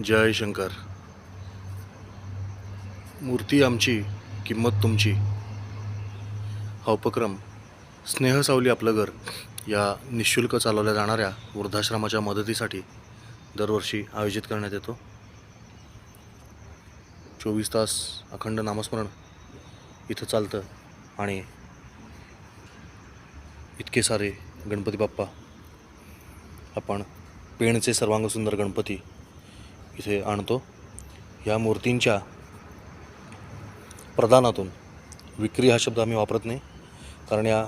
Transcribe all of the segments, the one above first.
जय शंकर. मूर्ती आमची किंमत तुमची हा उपक्रम स्नेहसावली आपलं घर या निःशुल्क चालवल्या जाणाऱ्या वृद्धाश्रमाच्या मदतीसाठी दरवर्षी आयोजित करण्यात येतो. 24 तास अखंड नामस्मरण इथं चालतं आणि इतके सारे गणपती बाप्पा आपण पेणचे सर्वांगसुंदर गणपती इथे आणतो. या मूर्तींच्या प्रदानातून, विक्री हा शब्द आम्ही वापरत नाही, कारण या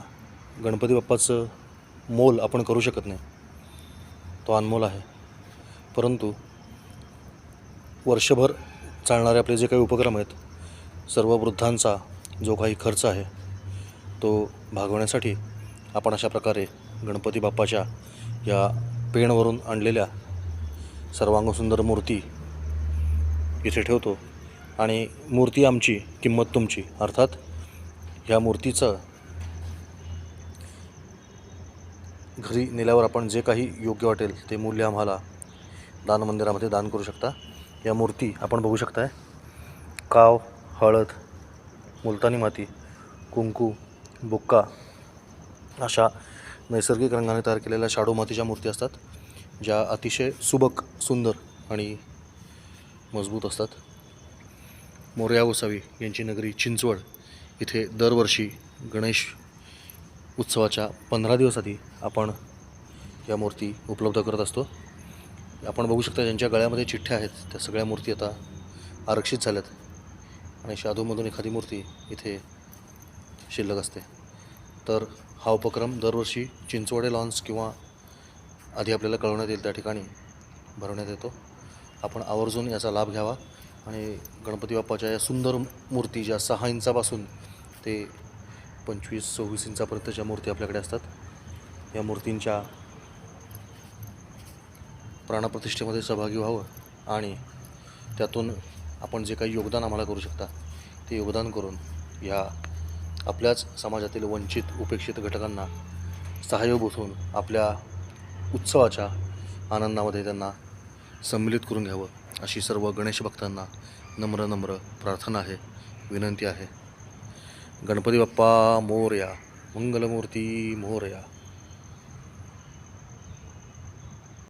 गणपती बाप्पाचं मोल आपण करू शकत नाही, तो अनमोल आहे. परंतु वर्षभर चालणारे आपले जे काही उपक्रम आहेत, सर्व वृद्धांचा जो काही खर्च आहे तो भागवण्यासाठी आपण अशा प्रकारे गणपती बाप्पाच्या या पेणवरून आणलेल्या सर्वांगसुंदर मूर्ती इथे ठेवतो. आणि मूर्ती आमची किंमत तुमची, अर्थात ह्या मूर्तीचं घरी नेल्यावर आपण जे काही योग्य वाटेल ते मूल्य आम्हाला दान मंदिरामध्ये दान करू शकता. या मूर्ती आपण बघू शकताय, काव, हळद, मुलतानी माती, कुंकू, बुक्का अशा नैसर्गिक रंगाने तयार केलेल्या शाडू मातीच्या मूर्ती असतात, ज्या अतिशय सुबक, सुंदर आणि मजबूत असतात. मोरया गोसावी यांची नगरी चिंचवड इथे दरवर्षी गणेश उत्सवाच्या 15 दिवस आधी आपण या मूर्ती उपलब्ध करत असतो. आपण बघू शकता, ज्यांच्या गळ्यामध्ये चिठ्ठ्या आहेत त्या सगळ्या मूर्ती आता आरक्षित झाल्यात आणि शादूमधून एखादी मूर्ती इथे शिल्लक असते. तर हा उपक्रम दरवर्षी चिंचवडे लॉन्स किंवा आधी आपल्याला कळवण्यात येईल त्या ठिकाणी भरवण्यात येतो. आपण आवर्जून याचा लाभ घ्यावा आणि गणपती बाप्पाच्या या सुंदर मूर्ती, ज्या 6 इंचापासून ते 25-26 इंचापर्यंतच्या मूर्ती आपल्याकडे असतात, या मूर्तींच्या प्राणप्रतिष्ठेमध्ये सहभागी व्हावं आणि त्यातून आपण जे काही योगदान आम्हाला करू शकता ते योगदान करून या आपल्याच समाजातील वंचित, उपेक्षित घटकांना सहाय्यभूत होऊन आपल्या उत्सवाच्या आनंदामध्ये त्यांना सम्मिलित करून घ्यावं, अशी सर्व गणेश भक्तांना नम्र प्रार्थना आहे, विनंती आहे. गणपती बाप्पा मोरया, मंगलमूर्ती मोरया.